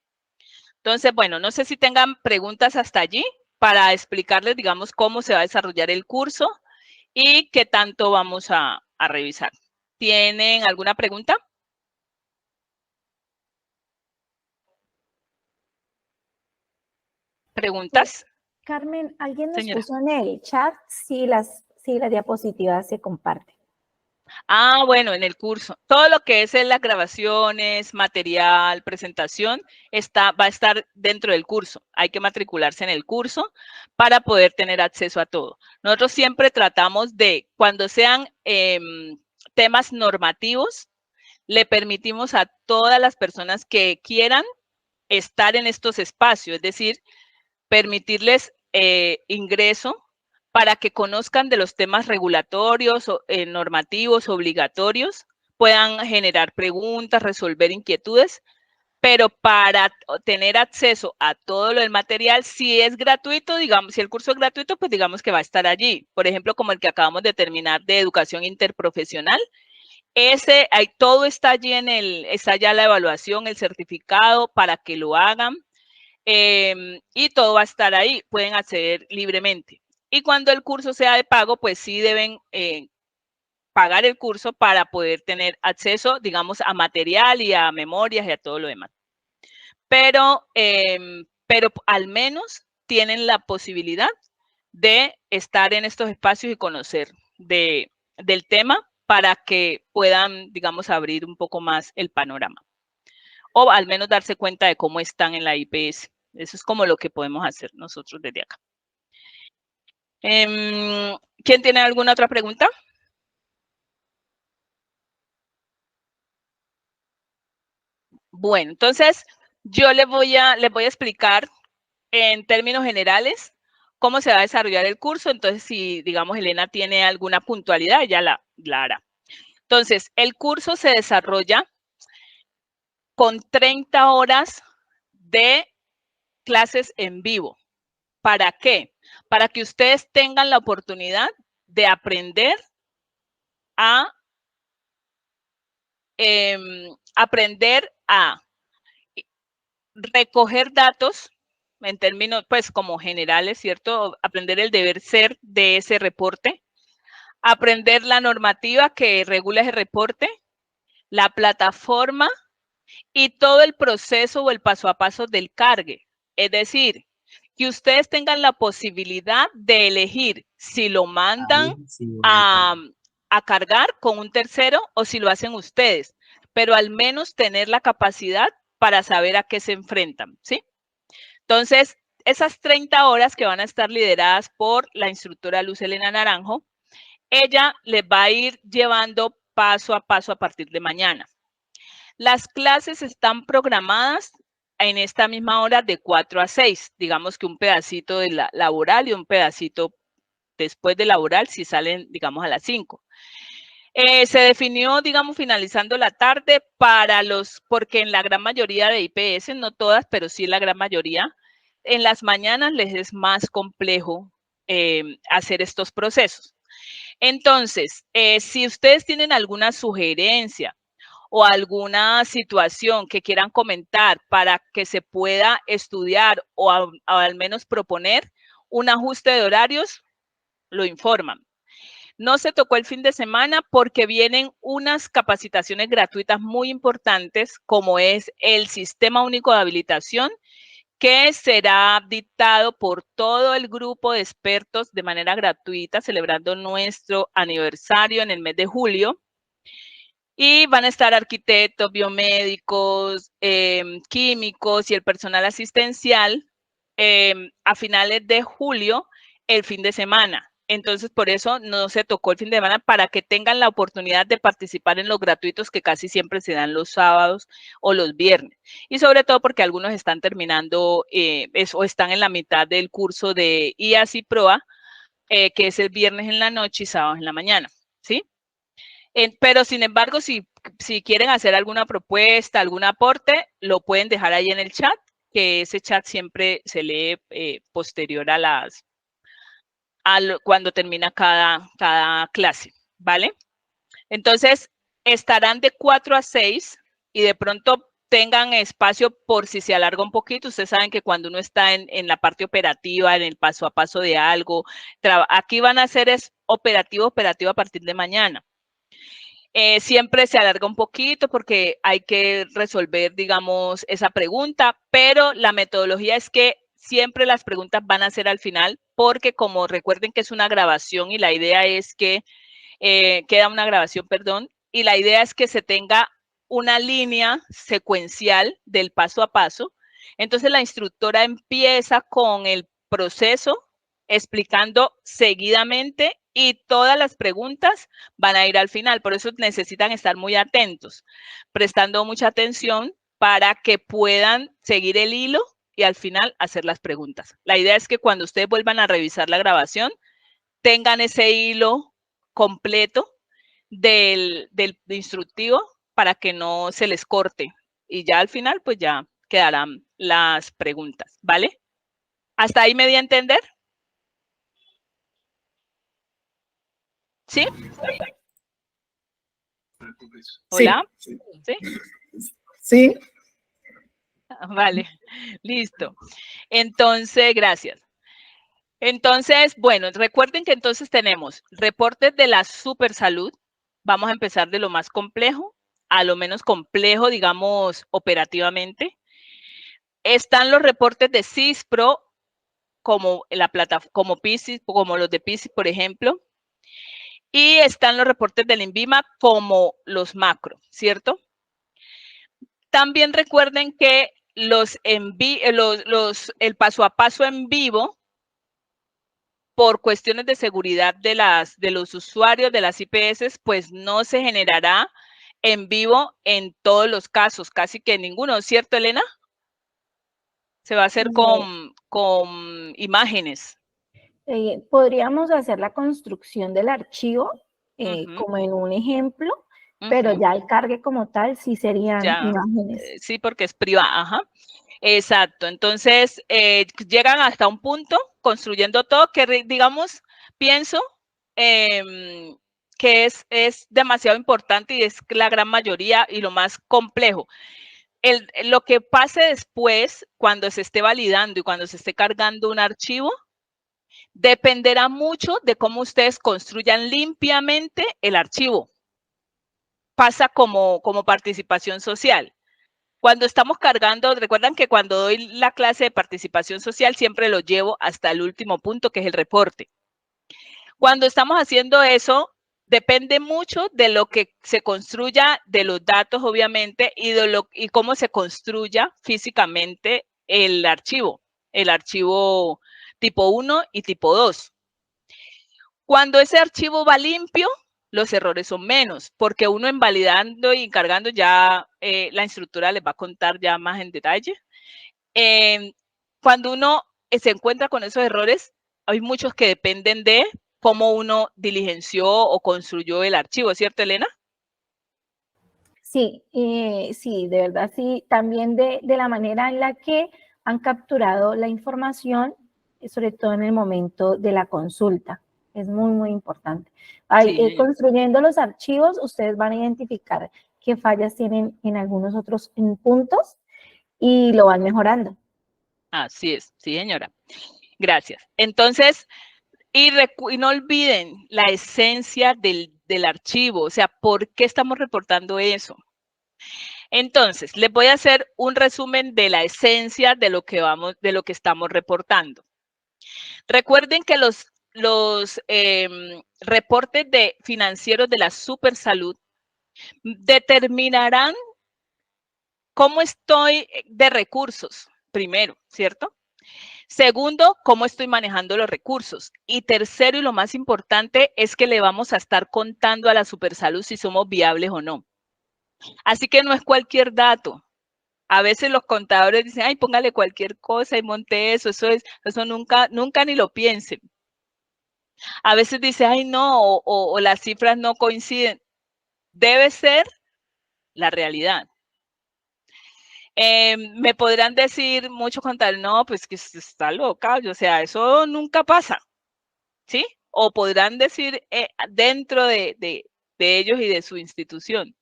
Entonces, bueno, no sé si tengan preguntas hasta allí para explicarles, digamos, cómo se va a desarrollar el curso y qué tanto vamos a revisar. ¿Tienen alguna pregunta? ¿Preguntas? Carmen, alguien nos Señora. puso en el chat si las diapositivas se comparten. Ah, bueno, en el curso. Todo lo que es en las grabaciones, material, presentación, va a estar dentro del curso. Hay que matricularse en el curso para poder tener acceso a todo. Nosotros siempre tratamos de, cuando sean temas normativos, le permitimos a todas las personas que quieran estar en estos espacios, es decir, permitirles ingreso para que conozcan de los temas regulatorios, normativos, obligatorios, puedan generar preguntas, resolver inquietudes, pero para tener acceso a todo lo del material, si es gratuito, digamos, si el curso es gratuito, pues digamos que va a estar allí. Por ejemplo, como el que acabamos de terminar de educación interprofesional, todo está allí está ya la evaluación, el certificado para que lo hagan. Y todo va a estar ahí, pueden acceder libremente. Y cuando el curso sea de pago, pues sí deben pagar el curso para poder tener acceso, digamos, a material y a memorias y a todo lo demás. Pero al menos tienen la posibilidad de estar en estos espacios y conocer del tema para que puedan, digamos, abrir un poco más el panorama. O al menos darse cuenta de cómo están en la IPS. Eso es como lo que podemos hacer nosotros desde acá. ¿Quién tiene alguna otra pregunta? Bueno, entonces yo les voy a explicar en términos generales cómo se va a desarrollar el curso. Entonces, si, digamos, Elena tiene alguna puntualidad, ya la hará. Entonces, el curso se desarrolla con 30 horas de clases en vivo. ¿Para qué? Para que ustedes tengan la oportunidad de aprender a recoger datos en términos, pues, como generales, ¿cierto? Aprender el deber ser de ese reporte, aprender la normativa que regula ese reporte, la plataforma y todo el proceso o el paso a paso del cargue. Es decir, que ustedes tengan la posibilidad de elegir si lo mandan a cargar con un tercero o si lo hacen ustedes, pero al menos tener la capacidad para saber a qué se enfrentan, ¿sí? Entonces, esas 30 horas que van a estar lideradas por la instructora Luz Elena Naranjo, ella les va a ir llevando paso a paso a partir de mañana. Las clases están programadas en esta misma hora de 4 a 6, digamos que un pedacito de la laboral y un pedacito después de laboral si salen, digamos, a las 5. Se definió, digamos, finalizando la tarde porque en la gran mayoría de IPS, no todas, pero sí la gran mayoría, en las mañanas les es más complejo hacer estos procesos. Entonces, si ustedes tienen alguna sugerencia o alguna situación que quieran comentar para que se pueda estudiar o al menos proponer un ajuste de horarios, lo informan. No se tocó el fin de semana porque vienen unas capacitaciones gratuitas muy importantes, como es el Sistema Único de Habilitación, que será dictado por todo el grupo de expertos de manera gratuita, celebrando nuestro aniversario en el mes de julio. Y van a estar arquitectos, biomédicos, químicos y el personal asistencial a finales de julio, el fin de semana. Entonces, por eso no se tocó el fin de semana, para que tengan la oportunidad de participar en los gratuitos que casi siempre se dan los sábados o los viernes. Y sobre todo porque algunos están terminando o están en la mitad del curso de IAS y PROA, que es el viernes en la noche y sábado en la mañana, ¿sí? Pero, sin embargo, si quieren hacer alguna propuesta, algún aporte, lo pueden dejar ahí en el chat, que ese chat siempre se lee posterior a cuando termina cada clase, ¿vale? Entonces, estarán de 4 a 6 y de pronto tengan espacio por si se alarga un poquito. Ustedes saben que cuando uno está en la parte operativa, en el paso a paso de algo, aquí van a hacer es operativo a partir de mañana. Siempre se alarga un poquito porque hay que resolver, digamos, esa pregunta, pero la metodología es que siempre las preguntas van a ser al final, porque como recuerden que es una grabación y la idea es que queda una grabación, perdón, y la idea es que se tenga una línea secuencial del paso a paso. Entonces la instructora empieza con el proceso explicando seguidamente y todas las preguntas van a ir al final. Por eso necesitan estar muy atentos, prestando mucha atención para que puedan seguir el hilo y al final hacer las preguntas. La idea es que cuando ustedes vuelvan a revisar la grabación, tengan ese hilo completo del instructivo para que no se les corte. Y ya al final, pues ya quedarán las preguntas, ¿vale? ¿Hasta ahí me di a entender? ¿Sí? ¿Hola? Sí. ¿Sí? Sí. Vale, listo. Entonces, gracias. Entonces, bueno, recuerden que entonces tenemos reportes de la supersalud. Vamos a empezar de lo más complejo a lo menos complejo, digamos, operativamente. Están los reportes de CISPRO, como como los de PISI, por ejemplo. Y están los reportes del INVIMA como los macro, ¿cierto? También recuerden que el paso a paso en vivo, por cuestiones de seguridad de los usuarios de las IPS, pues no se generará en vivo en todos los casos, casi que ninguno, ¿cierto, Elena? Se va a hacer con imágenes. Podríamos hacer la construcción del archivo, como en un ejemplo, pero ya el cargue como tal sí serían imágenes. Sí, porque es privado, ajá. Exacto, entonces llegan hasta un punto construyendo todo que, digamos, pienso que es demasiado importante y es la gran mayoría y lo más complejo. Lo que pase después, cuando se esté validando y cuando se esté cargando un archivo, dependerá mucho de cómo ustedes construyan limpiamente el archivo. Pasa como participación social. Cuando estamos cargando, recuerdan que cuando doy la clase de participación social siempre lo llevo hasta el último punto, que es el reporte. Cuando estamos haciendo eso, depende mucho de lo que se construya, de los datos, obviamente, y cómo se construya físicamente el archivo tipo 1 y tipo 2. Cuando ese archivo va limpio, los errores son menos, porque uno en validando y cargando ya la instructora les va a contar ya más en detalle. Cuando uno se encuentra con esos errores, hay muchos que dependen de cómo uno diligenció o construyó el archivo, ¿cierto, Elena? Sí, sí, de verdad, sí. También de la manera en la que han capturado la información, sobre todo en el momento de la consulta. Es muy, muy importante. Sí, construyendo los archivos, ustedes van a identificar qué fallas tienen en algunos otros puntos y lo van mejorando. Así es, sí, señora. Gracias. Entonces, y no olviden la esencia del archivo, o sea, ¿por qué estamos reportando eso? Entonces, les voy a hacer un resumen de la esencia de lo que estamos reportando. Recuerden que los reportes financieros de la Supersalud determinarán cómo estoy de recursos, primero, ¿cierto? Segundo, cómo estoy manejando los recursos. Y tercero, y lo más importante, es que le vamos a estar contando a la Supersalud si somos viables o no. Así que no es cualquier dato. A veces los contadores dicen, ay, póngale cualquier cosa y monte eso nunca ni lo piensen. A veces dice, ay, no, o las cifras no coinciden. Debe ser la realidad. Me podrán decir muchos contadores, no, pues que está loca, o sea, eso nunca pasa, ¿sí? O podrán decir dentro de ellos y de su institución.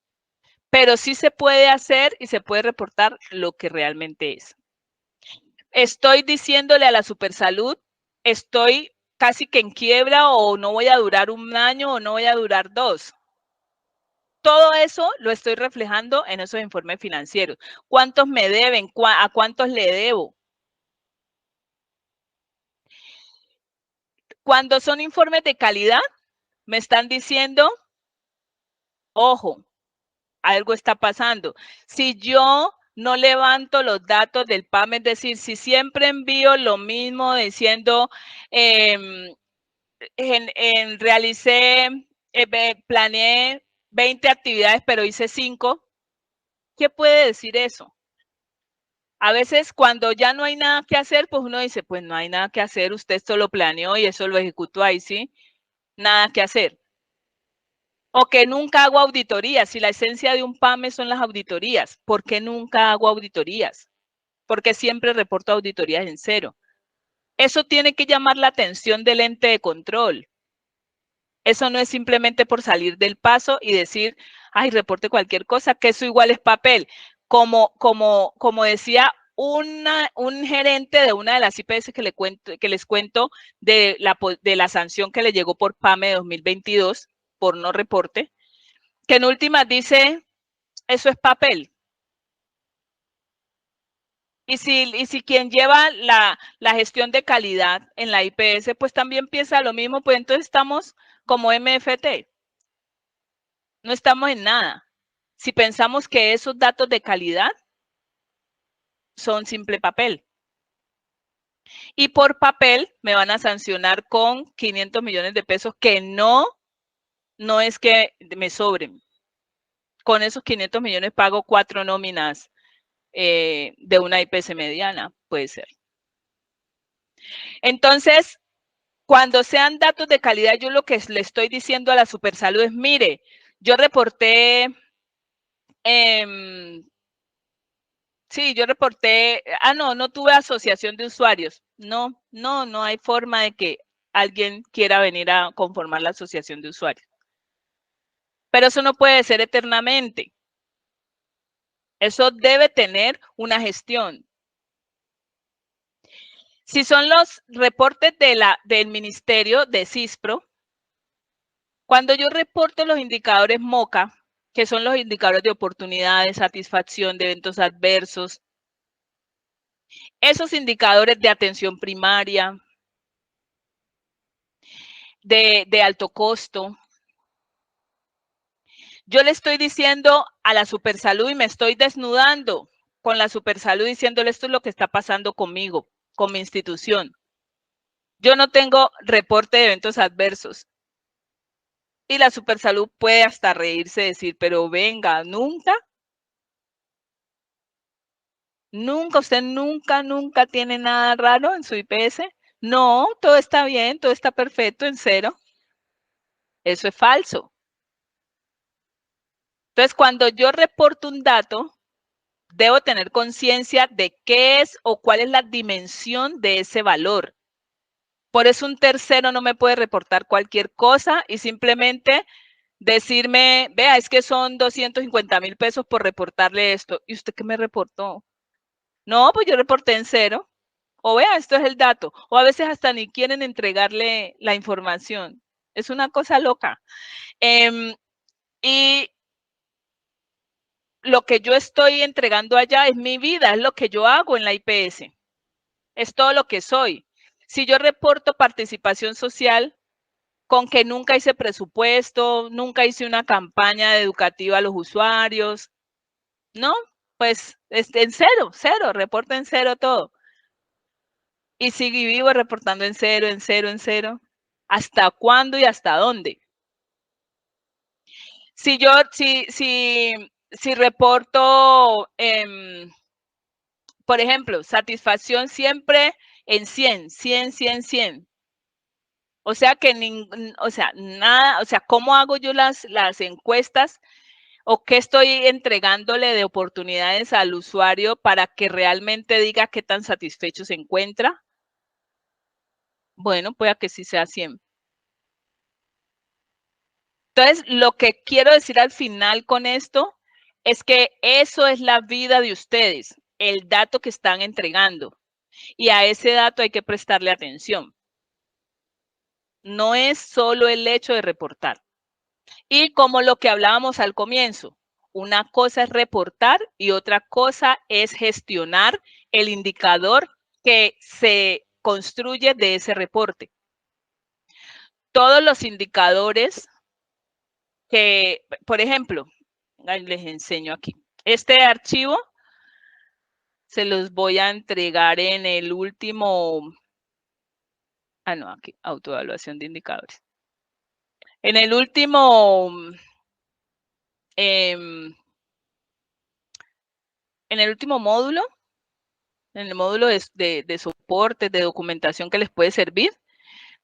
Pero sí se puede hacer y se puede reportar lo que realmente es. Estoy diciéndole a la Supersalud, estoy casi que en quiebra o no voy a durar un año o no voy a durar 2. Todo eso lo estoy reflejando en esos informes financieros. ¿Cuántos me deben? ¿A cuántos le debo? Cuando son informes de calidad, me están diciendo, ojo, algo está pasando. Si yo no levanto los datos del PAM, es decir, si siempre envío lo mismo diciendo, planeé 20 actividades, pero hice 5, ¿qué puede decir eso? A veces cuando ya no hay nada que hacer, pues uno dice, pues no hay nada que hacer, usted esto lo planeó y eso lo ejecutó ahí, ¿sí? Nada que hacer. O que nunca hago auditorías. Si la esencia de un PAME son las auditorías, ¿por qué nunca hago auditorías? Porque siempre reporto auditorías en 0. Eso tiene que llamar la atención del ente de control. Eso no es simplemente por salir del paso y decir, ay, reporte cualquier cosa, que eso igual es papel. Como decía un gerente de una de las IPS que les cuento de la sanción que le llegó por PAME 2022, por no reporte, que en últimas dice, eso es papel. Y si quien lleva la gestión de calidad en la IPS, pues también piensa lo mismo, pues entonces estamos como MFT. No estamos en nada. Si pensamos que esos datos de calidad son simple papel. Y por papel me van a sancionar con 500 millones de pesos que no es que me sobren. Con esos 500 millones pago 4 nóminas de una IPS mediana, puede ser. Entonces, cuando sean datos de calidad, yo lo que le estoy diciendo a la Supersalud es, mire, yo reporté, no tuve asociación de usuarios. No hay forma de que alguien quiera venir a conformar la asociación de usuarios. Pero eso no puede ser eternamente. Eso debe tener una gestión. Si son los reportes del ministerio de CISPRO, cuando yo reporto los indicadores MOCA, que son los indicadores de oportunidad, de satisfacción, de eventos adversos, esos indicadores de atención primaria, de alto costo, yo le estoy diciendo a la Supersalud y me estoy desnudando con la Supersalud diciéndole esto es lo que está pasando conmigo, con mi institución. Yo no tengo reporte de eventos adversos. Y la Supersalud puede hasta reírse y decir, pero venga, nunca, usted nunca tiene nada raro en su IPS. No, todo está bien, todo está perfecto en 0. Eso es falso. Entonces, cuando yo reporto un dato, debo tener conciencia de qué es o cuál es la dimensión de ese valor. Por eso un tercero no me puede reportar cualquier cosa y simplemente decirme, vea, es que son 250,000 pesos por reportarle esto. ¿Y usted qué me reportó? No, pues yo reporté en cero. O vea, esto es el dato. O a veces hasta ni quieren entregarle la información. Es una cosa loca. Y lo que yo estoy entregando allá es mi vida, es lo que yo hago en la IPS. Es todo lo que soy. Si yo reporto participación social con que nunca hice presupuesto, nunca hice una campaña educativa a los usuarios, ¿no? Pues en cero, reporta en cero todo. Y sigue vivo reportando en cero, en cero, en cero. ¿Hasta cuándo y hasta dónde? Si yo, si reporto, por ejemplo, satisfacción siempre en 100, 100, 100, 100. O sea que, nada, o sea, ¿cómo hago yo las encuestas o qué estoy entregándole de oportunidades al usuario para que realmente diga qué tan satisfecho se encuentra? Bueno, puede que sí sea 100. Entonces, lo que quiero decir al final con esto es que eso es la vida de ustedes, el dato que están entregando. Y a ese dato hay que prestarle atención. No es solo el hecho de reportar. Y como lo que hablábamos al comienzo, una cosa es reportar y otra cosa es gestionar el indicador que se construye de ese reporte. Todos los indicadores que, por ejemplo, les enseño aquí. Este archivo se los voy a entregar en el último, no, aquí, autoevaluación de indicadores. En el último, en el último módulo, en el módulo de soporte, de documentación que les puede servir,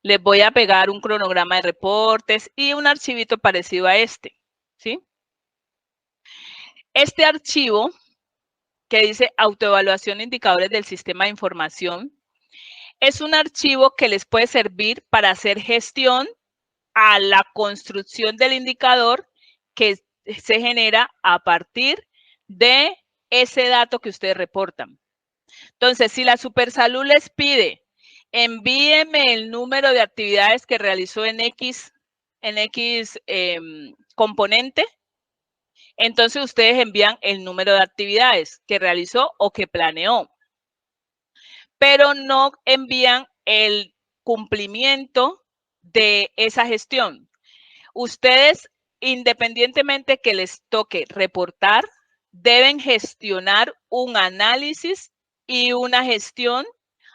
les voy a pegar un cronograma de reportes y un archivito parecido a este, ¿sí? Este archivo que dice autoevaluación de indicadores del sistema de información es un archivo que les puede servir para hacer gestión a la construcción del indicador que se genera a partir de ese dato que ustedes reportan. Entonces, si la Supersalud les pide, envíeme el número de actividades que realizó en X componente, entonces ustedes envían el número de actividades que realizó o que planeó, pero no envían el cumplimiento de esa gestión. Ustedes, independientemente que les toque reportar, deben gestionar un análisis y una gestión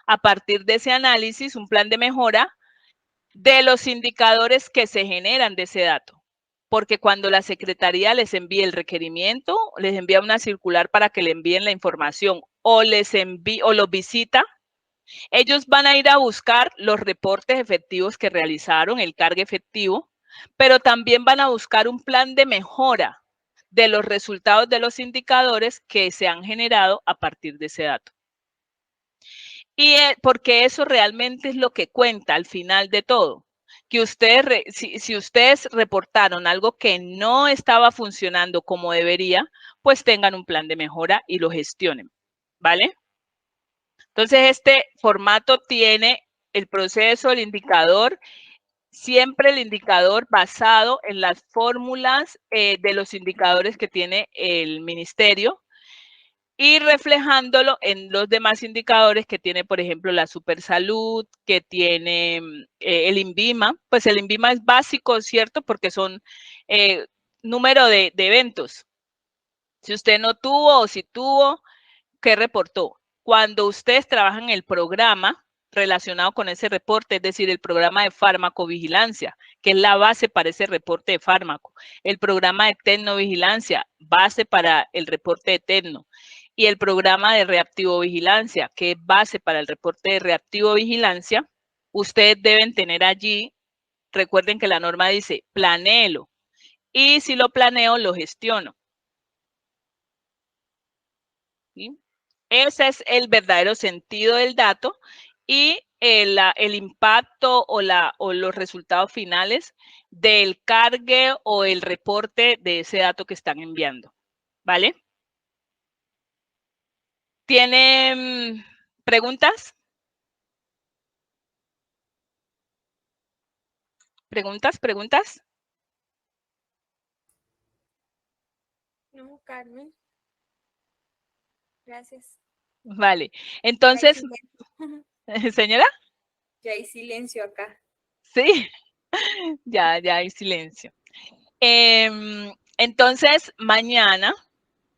a partir de ese análisis, un plan de mejora de los indicadores que se generan de ese dato. Porque cuando la Secretaría les envíe el requerimiento, les envía una circular para que le envíen la información o los visita, ellos van a ir a buscar los reportes efectivos que realizaron, el cargue efectivo, pero también van a buscar un plan de mejora de los resultados de los indicadores que se han generado a partir de ese dato. Y porque eso realmente es lo que cuenta al final de todo. Que ustedes, si ustedes reportaron algo que no estaba funcionando como debería, pues tengan un plan de mejora y lo gestionen, ¿vale? Entonces, este formato tiene el proceso, el indicador, siempre el indicador basado en las fórmulas de los indicadores que tiene el ministerio y reflejándolo en los demás indicadores que tiene, por ejemplo, la Supersalud, que tiene el INVIMA. Pues el INVIMA es básico, ¿cierto? Porque son número de eventos. Si usted no tuvo o si tuvo, ¿qué reportó? Cuando ustedes trabajan el programa relacionado con ese reporte, es decir, el programa de farmacovigilancia, que es la base para ese reporte de fármaco, el programa de tecnovigilancia, base para el reporte de tecno, y el programa de reactivo vigilancia, que es base para el reporte de reactivo vigilancia, ustedes deben tener allí recuerden que la norma dice, planéelo. Y si lo planeo, lo gestiono. ¿Sí? Ese es el verdadero sentido del dato y el impacto o los resultados finales del cargue o el reporte de ese dato que están enviando. ¿Vale? ¿Tienen preguntas? ¿Preguntas? No, Carmen. Gracias. Vale. Entonces, señora. Ya hay silencio acá. Sí, ya hay silencio. Entonces, mañana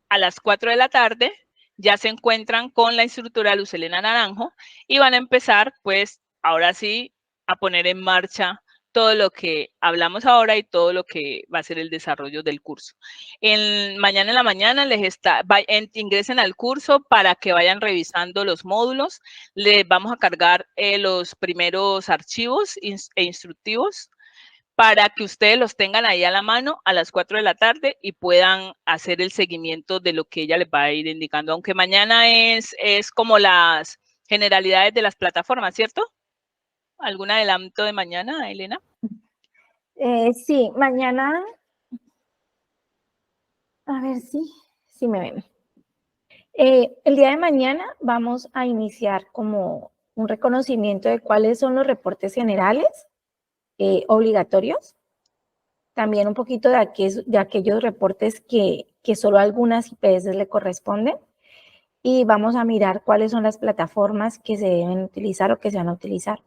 a las 4 de la tarde ya se encuentran con la instructora Luz Helena Naranjo y van a empezar, pues, ahora sí, a poner en marcha todo lo que hablamos ahora y todo lo que va a ser el desarrollo del curso. Mañana en la mañana ingresen al curso para que vayan revisando los módulos. Les vamos a cargar los primeros archivos e instructivos para que ustedes los tengan ahí a la mano a las 4 de la tarde y puedan hacer el seguimiento de lo que ella les va a ir indicando. Aunque mañana es como las generalidades de las plataformas, ¿cierto? ¿Algún adelanto de mañana, Elena? Sí, mañana, a ver si me ven. El día de mañana vamos a iniciar como un reconocimiento de cuáles son los reportes generales obligatorios. También un poquito de aquellos reportes que solo a algunas IPS le corresponden. Y vamos a mirar cuáles son las plataformas que se deben utilizar o que se van a utilizar.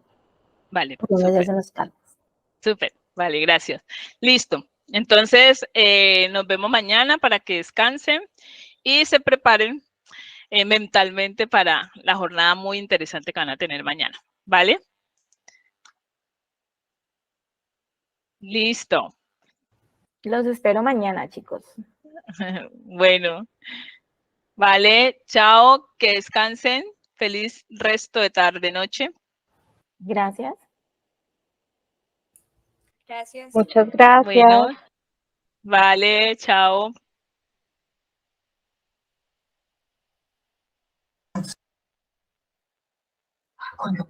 Vale, súper. Los cálculos. Súper, vale, gracias. Listo. Entonces, nos vemos mañana para que descansen y se preparen mentalmente para la jornada muy interesante que van a tener mañana. ¿Vale? Listo. Los espero mañana, chicos. Bueno. Vale, chao, que descansen. Feliz resto de tarde, noche. Gracias. Gracias. Muchas gracias. Bueno, vale, chao. Cuando